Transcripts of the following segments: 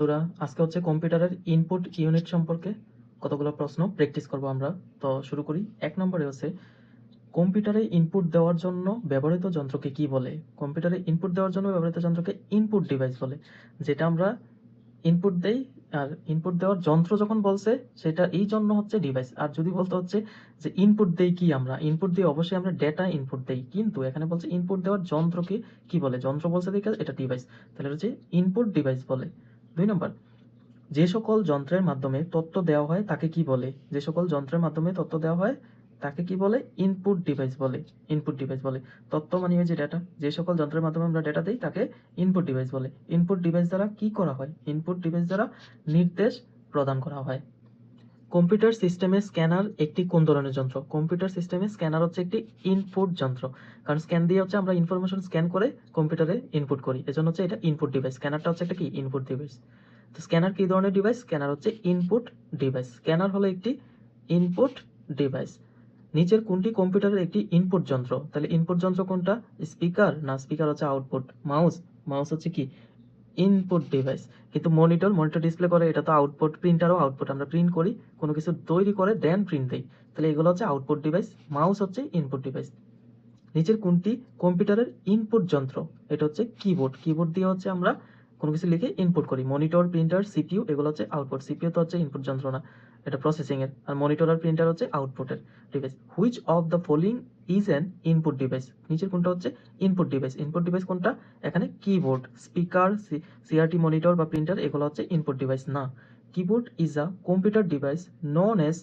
তোরা আজকে হচ্ছে কম্পিউটারের ইনপুট ইউনিট সম্পর্কে কতগুলো প্রশ্ন প্র্যাকটিস করব আমরা। তো শুরু করি। 1 নম্বরে হচ্ছে কম্পিউটারে ইনপুট দেওয়ার জন্য ব্যবহৃত যন্ত্রকে কি বলে? কম্পিউটারে ইনপুট দেওয়ার জন্য ব্যবহৃত যন্ত্রকে ইনপুট ডিভাইস বলে। যেটা আমরা ইনপুট দেই, আর ইনপুট দেওয়ার যন্ত্র যখন বলছে সেটা এই জন্য হচ্ছে ডিভাইস। আর যদি বলতে হচ্ছে যে ইনপুট দেই কি, আমরা ইনপুট দিয়ে অবশ্যই আমরা ডেটা ইনপুট দেই, কিন্তু এখানে বলছে ইনপুট দেওয়ার যন্ত্রকে কি বলে? যন্ত্র বলছে দেখে এটা ডিভাইস, তাহলে হচ্ছে ইনপুট ডিভাইস বলে। 2 নম্বর, যে সকল যন্ত্রের মাধ্যমে তথ্য দেওয়া হয় তাকে কি বলে? যে সকল যন্ত্রের মাধ্যমে তথ্য দেওয়া হয় তাকে কি বলে? ইনপুট ডিভাইস বলে। ইনপুট ডিভাইস বলে। তথ্য মানে হচ্ছে ডেটা। যে সকল যন্ত্রের মাধ্যমে আমরা ডেটা দেই তাকে ইনপুট ডিভাইস বলে। ইনপুট ডিভাইস দ্বারা কি করা হয়? ইনপুট ডিভাইস দ্বারা নির্দেশ প্রদান করা হয়। কম্পিউটার সিস্টেমে স্ক্যানার একটি কোন ধরনের যন্ত্র? কম্পিউটার সিস্টেমে স্ক্যানার হচ্ছে একটি ইনপুট যন্ত্র, কারণ স্ক্যান দিয়ে হচ্ছে আমরা ইনফরমেশন স্ক্যান করে কম্পিউটারে ইনপুট করি, এজন্য হচ্ছে এটা ইনপুট ডিভাইস। স্ক্যানারটা হচ্ছে একটা কি ইনপুট ডিভাইস। তো স্ক্যানার কি ধরনের ডিভাইস? স্ক্যানার হচ্ছে ইনপুট ডিভাইস। স্ক্যানার হলো একটি ইনপুট ডিভাইস। নিচের কোনটি কম্পিউটারের একটি ইনপুট যন্ত্র? তাহলে ইনপুট যন্ত্র কোনটা? স্পিকার না, স্পিকার হচ্ছে আউটপুট। মাউস, মাউস হচ্ছে কি ইনপুট ডিভাইস। কিন্তু মনিটর, মনিটর ডিসপ্লে করে, এটা তো আউটপুট। প্রিন্টারও আউটপুট, আমরা প্রিন্ট করি, কোনো কিছু তৈরি করে দেন প্রিন্ট দেই, তাহলে এগুলো হচ্ছে আউটপুট ডিভাইস। মাউস হচ্ছে ইনপুট ডিভাইস। নিচের কোনটি কম্পিউটারের ইনপুট যন্ত্র? এটা হচ্ছে কিবোর্ড। কিবোর্ড দিয়ে হচ্ছে আমরা কোনো কিছু লিখে ইনপুট করি। মনিটর, প্রিন্টার, সিপিইউ এগুলো হচ্ছে আউটপুট। সিপিইউ তো হচ্ছে ইনপুট যন্ত্র না, এটা প্রসেসিং এর। আর মনিটর আর প্রিন্টার হচ্ছে আউটপুটের device. Which of the following is an input device? নিচের কোনটা হচ্ছে ইনপুট ডিভাইস? ইনপুট ডিভাইস কোনটা? এখানে কিবোর্ড, স্পিকার, সিআরটি, মনিটর বা প্রিন্টার এগুলো হচ্ছে ইনপুট ডিভাইস না। Keyboard is a computer device known as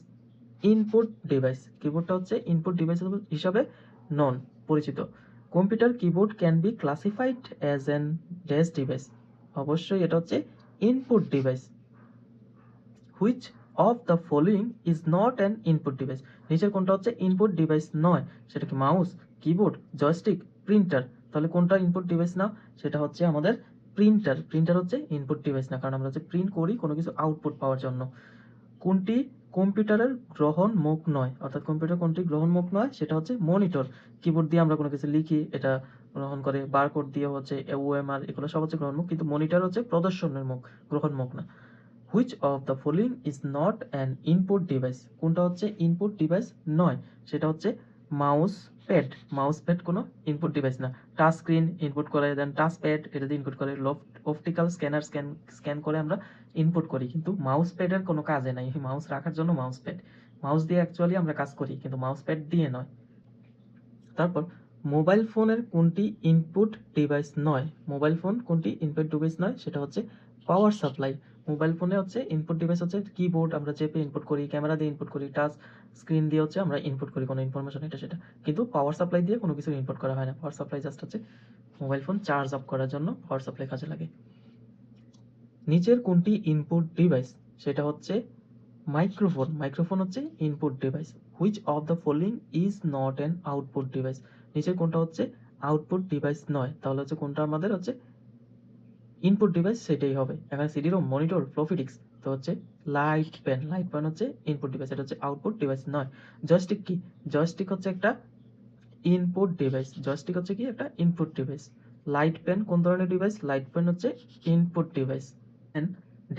input device. কিবোর্ডটা হচ্ছে ইনপুট ডিভাইস হিসাবে নন পরিচিত। Computer keyboard can be classified as an dash device. অবশ্যই এটা হচ্ছে input device. Which of the following is not an input device? নিচের কোনটা হচ্ছে ইনপুট ডিভাইস নয়? সেটা কি মাউস, কিবোর্ড, জয়স্টিক, প্রিন্টার? তাহলে কোনটা ইনপুট ডিভাইস না? সেটা হচ্ছে আমাদের প্রিন্টার। প্রিন্টার হচ্ছে ইনপুট ডিভাইস না, কারণ আমরা হচ্ছে প্রিন্ট করি কোনো কিছু আউটপুট পাওয়ার জন্য। কোনটি কম্পিউটারের গ্রহণমুখ নয়? অর্থাৎ কম্পিউটার কোনটি গ্রহণমুখ নয়? সেটা হচ্ছে মনিটর। কিবোর্ড দিয়ে আমরা কোনো কিছু লিখি, এটা গ্রহণ করে। বারকোড দিয়ে হচ্ছে ওএমআর, এগুলো সব হচ্ছে গ্রহণমুখ, কিন্তু মনিটর হচ্ছে প্রদর্শনের মুখ, গ্রহণমুখ না। Which of the following is not an input device? কোনটা হচ্ছে ইনপুট ডিভাইস নয়? সেটা হচ্ছে মাউস প্যাড। মাউস প্যাড কোনো ইনপুট ডিভাইস না। টাচ স্ক্রিন ইনপুট করে, দেন টাচ প্যাড এটা দিয়ে ইনপুট করে। অপটিক্যাল স্ক্যানার স্ক্যান করে আমরা ইনপুট করি, কিন্তু মাউস প্যাডের কোনো কাজে নাই। মাউস রাখার জন্য মাউস প্যাড, মাউস দিয়ে অ্যাকচুয়ালি আমরা কাজ করি, কিন্তু মাউস প্যাড দিয়ে নয়। তারপর মোবাইল ফোনের কোনটি ইনপুট ডিভাইস নয়? মোবাইল ফোন কোনটি ইনপুট ডিভাইস নয়? সেটা হচ্ছে পাওয়ার সাপ্লাই। মোবাইল ফোনে হচ্ছে ইনপুট ডিভাইস হচ্ছে কিবোর্ড, আমরা চেপে ইনপুট করি, ক্যামেরা দিয়ে ইনপুট করি, টাচ স্ক্রিন দিয়ে হচ্ছে আমরা ইনপুট করি কোনো ইনফরমেশন, এটা সেটা। কিন্তু পাওয়ার সাপ্লাই দিয়ে কোনো কিছু ইনপুট করা হয় না। পাওয়ার সাপ্লাই জাস্ট হচ্ছে মোবাইল ফোন চার্জ অফ করার জন্য পাওয়ার সাপ্লাই কাজে লাগে। নিচের কোনটি ইনপুট ডিভাইস? সেটা হচ্ছে মাইক্রোফোন। মাইক্রোফোন হচ্ছে input device. Which of the following is not an output device? নিচের কোনটা হচ্ছে আউটপুট ডিভাইস নয়? তাহলে হচ্ছে কোনটা আমাদের হচ্ছে ইনপুট ডিভাইস, সেটাই হবে। এখানে সিডি-রোম, মনিটর, ফ্লপি ডিস্ক, তো হচ্ছে লাইট পেন। লাইট পেন হচ্ছে ইনপুট ডিভাইস, এটা হচ্ছে আউটপুট ডিভাইস নয়। জয়স্টিক কি? জয়স্টিক হচ্ছে একটা ইনপুট ডিভাইস। জয়স্টিক হচ্ছে কি একটা ইনপুট ডিভাইস। লাইট পেন কোন ধরনের ডিভাইস? লাইট পেন হচ্ছে input device. And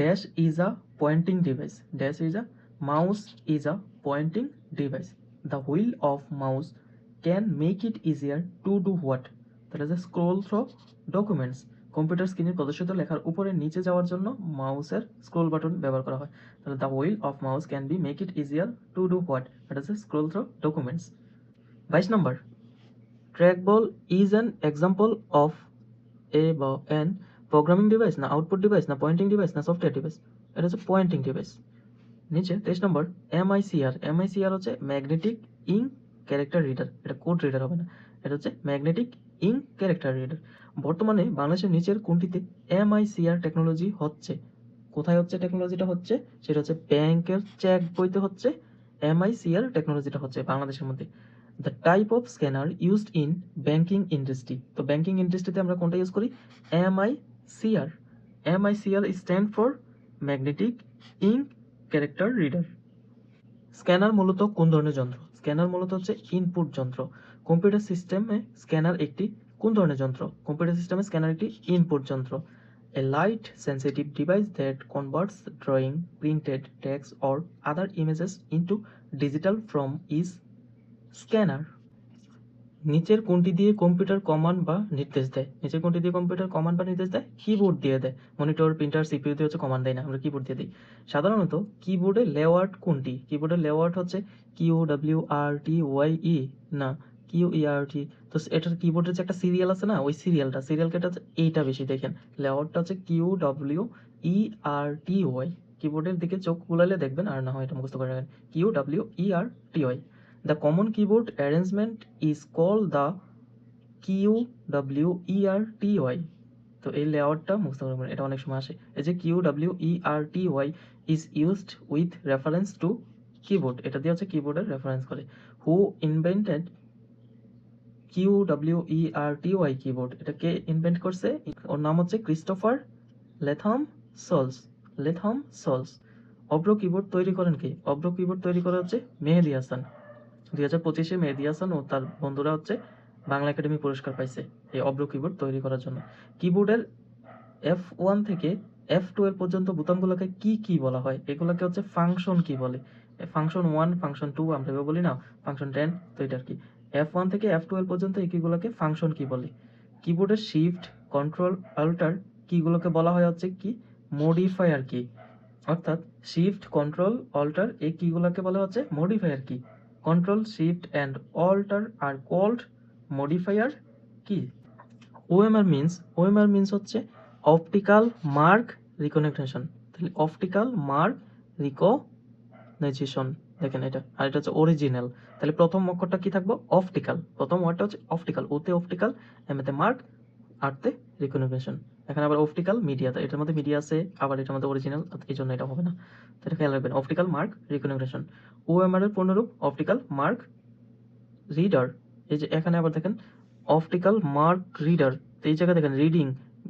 dash is a pointing device. Dash is a mouse is a pointing device. The wheel of mouse can make it easier to do what? তাহলে যে scroll through documents. Computer স্ক্রিনে প্রদর্শিত লেখার উপরে নিচে যাওয়ার জন্য মাউসের স্ক্রোল বাটন ব্যবহার করা হয়। তাহলে the wheel of mouse can be make it easier to do what? এটা হচ্ছে scroll through documents. 22 number, trackball is an example of a বা এন প্রোগ্রামিং ডিভাইস না আউটপুট ডিভাইস না পয়েন্টিং ডিভাইস না সফটওয়্যার ডিভাইস? এটা হচ্ছে pointing device. নিচে 23 number, MICR. MICR হচ্ছে ম্যাগনেটিক ইঙ্ক ক্যারেক্টার রিডার, এটা কোড রিডার হবে না, এটা হচ্ছে ম্যাগনেটিক ইঙ্ক ক্যারেক্টার রিডার। বর্তমানে বাংলাদেশের নিচের কোনটিতে এমআইসিআর টেকনোলজি হচ্ছে? কোথায় হচ্ছে টেকনোলজিটা হচ্ছে? সেটা হচ্ছে ব্যাংকের চেক বইতে হচ্ছে এমআইসিআর টেকনোলজিটা হচ্ছে বাংলাদেশের মধ্যে। The type of scanner used in banking industry. তো ব্যাংকিং ইন্ডাস্ট্রিতে আমরা কোনটা ইউজ করি? MICR. MICR stand for magnetic ink character reader. Scanner মূলত কোন ধরনের যন্ত্র? স্ক্যানার মূলত হচ্ছে ইনপুট যন্ত্র। কম্পিউটার সিস্টেমে স্ক্যানার একটি কোন ধরনের যন্ত্র? কম্পিউটার সিস্টেমে স্ক্যানার একটি ইনপুট যন্ত্র। A light sensitive device that converts drawing, printed text or other images into digital form is scanner. নিচের কোনটি দিয়ে কম্পিউটার কমান্ড বা নির্দেশ দেয়? নিচের কোনটি দিয়ে কম্পিউটার কমান্ড বা নির্দেশ দেয়? কিবোর্ড দিয়ে দেয়। মনিটর, প্রিন্টার, সিপিইউ দিয়ে হচ্ছে কমান্ড দেয় না, আমরা কিবোর্ড দিয়ে দিই। সাধারণত কিবোর্ডের লেআউট কোনটি? কিবোর্ডের লেআউট হচ্ছে QWRTYE না QERT। তো এটার কিবোর্ডের যে একটা সিরিয়াল আছে না, ওই সিরিয়ালকে এটা হচ্ছে এইটা বেশি দেখেন। লেআউটটা হচ্ছে QWERTY। কিবোর্ডের দিকে চোখ বুলালে দেখবেন, আর না হয় এটা মুখস্থ করে রাখেন, QWERTY। The common keyboard arrangement is called the QWERTY। তো এই লেআউটটা মুখস্থ করবেন, এটা অনেক সময় আসে। এই যে QWERTY is used with reference to keyboard, এটা দিয়ে হচ্ছে কিবোর্ডের রেফারেন্স করে। Who invented QWERTY keyboard? এটা কে ইনভেন্ট করছে? ওর নাম হচ্ছে ক্রিস্টোফার লেথম সোলস। অব্র কিবোর্ড তৈরি করেন কে? অব্র কিবোর্ড তৈরি করা হচ্ছে মেহেদী হাসান। 2025-এ মেহেদী হাসান ও তার বন্ধুরা হচ্ছে বাংলা একাডেমি পুরস্কার পাইছে এই অব্র কিবোর্ড তৈরি করার জন্য। কিবোর্ডের F1 থেকে F12 পর্যন্ত বোতামগুলোকে কি বলা হয়? এগুলোকে হচ্ছে ফাংশন কি বলে। ফাংশন 1, ফাংশন 2 আমরা এভাবে বলি না, ফাংশন 10, তো এটা আর কি। F1 থেকে F12 পর্যন্ত এই কিগুলোকে ফাংশন কি বলে। কিবোর্ডের শিফট, কন্ট্রোল, অল্টার কিগুলোকে বলা হয় হচ্ছে কি মডিফায়ার কি। অর্থাৎ শিফট, কন্ট্রোল, অল্টার এই কিগুলোকে বলা হচ্ছে modifier key. Control, shift and alter are called modifier key. OMR means হচ্ছে অপটিক্যাল মার্ক রিকগনিশন। তাহলে অপটিক্যাল মার্ক রিকগনিশন, দেখেন এটা, আর এটা হচ্ছে অরিজিনাল। তাহলে প্রথম অক্ষরটা কি থাকবো? অপটিক্যাল। প্রথম ওয়ার্ডটা হচ্ছে অপটিক্যাল, ওতে অপটিক্যাল, এমতে মার্ক, আরতে রিকগনিশন। এখানে আবার অপটিক্যাল মিডিয়া, এটার মধ্যে মিডিয়া আছে, আবার এটার মধ্যে অরিজিনাল, এই জন্য এটা হবে না। তো এটা খেয়াল রাখবেন, অপটিক্যাল মার্ক রিকগনিশন। OMR এর পূর্ণরূপ অপটিক্যাল মার্ক রিডার। এই যে এখানে আবার দেখেন অপটিক্যাল মার্ক রিডার, এই জায়গায় দেখেন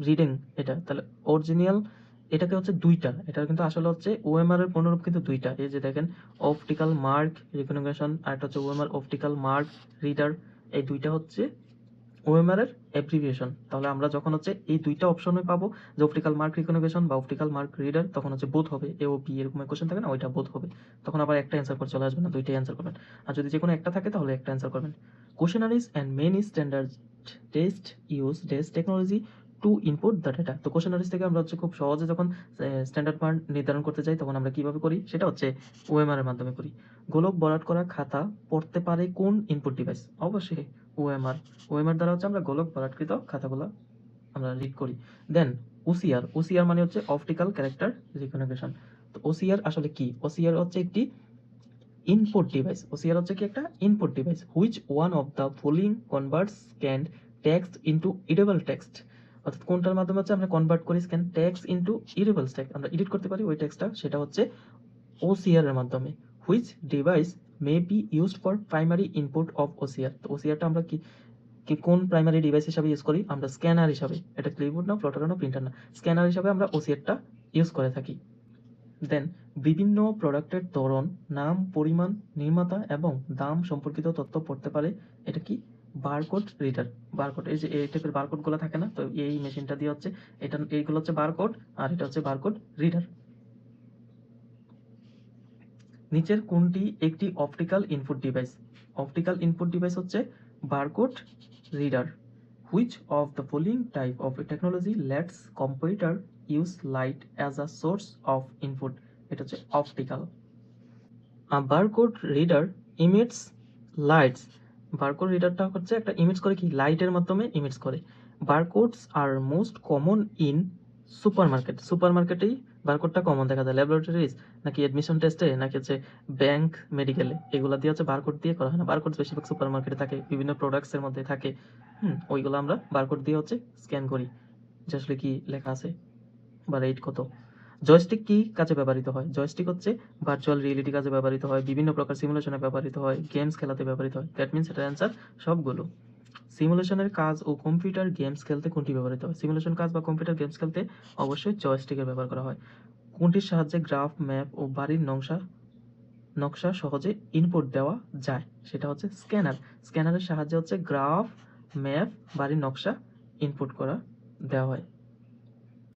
রিডিং এটা, তাহলে অরিজিনাল এটাকে হচ্ছে দুইটা, এটা কিন্তু আসলে হচ্ছে OMR এর পূর্ণরূপ কিন্তু দুইটা। এই যে দেখেন অপটিক্যাল মার্ক রিকগনিশন, আর এটা হচ্ছে OMR অপটিক্যাল মার্ক রিডার, এই দুইটা হচ্ছে OMR এর অ্যাব্রিভিয়েশন। তাহলে আমরা যখন হচ্ছে এই দুইটা অপশনে পাবো যে অপটিক্যাল মার্ক রিকগনিশন বা অপটিক্যাল মার্ক রিডার, তখন হচ্ছে বোথ হবে, এ ও বি এরকম কোশ্চেন থাকে না, ওইটা বোথ হবে। তখন আবার একটা অ্যান্সার করে চলে আসবে না, দুইটাই অ্যান্সার করবেন। আর যদি যে কোনো একটা থাকে তাহলে একটা অ্যান্সার করবেন। Questionnaires and many standard test use desk technology to input the data. তো কোশ্চেনারিজ থেকে আমরা হচ্ছে খুব সহজে যখন স্ট্যান্ডার্ড মান নির্ধারণ করতে যাই তখন আমরা কিভাবে করি, সেটা হচ্ছে OMR এর মাধ্যমে করি। গোলক ভরাট করা খাতা পড়তে পারে কোন ইনপুট ডিভাইস? অবশ্যই OMR দ্বারা হচ্ছে আমরা গোলক ভরাটকৃত খাতাগুলো আমরা রিড করি। দেন OCR মানে হচ্ছে অপটিক্যাল ক্যারেক্টার রিকগনিশন। তো OCR আসলে কি? OCR হচ্ছে একটি ইনপুট ডিভাইস। OCR হচ্ছে কি একটা input device which one of the following converts scanned text into editable text. অর্থাৎ কোনটার মাধ্যমে হচ্ছে আমরা কনভার্ট করি scan text into editable text, আমরা এডিট করতে পারি ওই টেক্সটটা, সেটা হচ্ছে OCR এর মাধ্যমে। Which device may be used for primary input of OCR। তো OCRটা আমরা কি কোন প্রাইমারি ডিভাইস হিসাবে ইউজ করি? আমরা স্ক্যানার হিসাবে। এটা ক্লিপবোর্ড না, প্লটার না, প্রিন্টার না, স্ক্যানার হিসাবে আমরা OCRটা ইউজ করে থাকি। দেন বিভিন্ন প্রোডাক্টের ধরন, নাম, পরিমাণ, নির্মাতা এবং দাম সম্পর্কিত তথ্য পড়তে পারে এটা কি বারকোড রিডার। বারকোড, এই যে এই টাইপের বারকোড গুলো থাকে না, তো এই মেশিনটা দিয়ে হচ্ছে এটা, এইগুলো হচ্ছে বারকোড আর এটা হচ্ছে বারকোড রিডার। নিচের কোনটি একটি optical input device? Optical input device হচ্ছে barcode reader. Which of the following type of technology lets computer use light as a source of input? এটা হচ্ছে optical. Barcode reader emits lights. Barcode রিডারটা হচ্ছে একটা emits করে কি, লাইটের মাধ্যমে ইমিটস করে। Barcodes are most common in সুপারমার্কেটেই বারকোডটা কমন দেখা যায়। ল্যাবরেটরিজ নাকি অ্যাডমিশন টেস্টে নাকি হচ্ছে ব্যাংক, মেডিকেলে, এগুলো দিয়ে হচ্ছে বারকোড দিয়ে করা হয় না। বারকোড বেশিরভাগ সুপারমার্কেটে থাকে, বিভিন্ন প্রোডাক্টস এর মধ্যে থাকে। ওইগুলো আমরা বারকোড দিয়ে হচ্ছে স্ক্যান করি যে আসলে কি লেখা আছে বা রেট কত। জয়স্টিক কি কাজে ব্যবহৃত হয়? জয়স্টিক হচ্ছে ভার্চুয়াল রিয়েলিটি কাজে ব্যবহৃত হয়, বিভিন্ন প্রকার সিমুলেশনে ব্যবহৃত হয়, গেমস খেলাতে ব্যবহৃত হয়। দ্যাট মিনস এটার অ্যান্সার সবগুলো। সিমুলেশনের কাজ ও কম্পিউটার গেমস খেলতে কোনটি ব্যবহৃত হয়? সিমুলেশন কাজ বা কম্পিউটার গেমস খেলতে অবশ্যই জয়স্টিকের ব্যবহার করা হয়। কোনটির সাহায্যে গ্রাফ, ম্যাপ ও বাড়ির নকশা সহজে ইনপুট দেওয়া যায়? সেটা হচ্ছে স্ক্যানার। স্ক্যানারের সাহায্যে হচ্ছে গ্রাফ, ম্যাপ, বাড়ির নকশা ইনপুট দেওয়া হয়।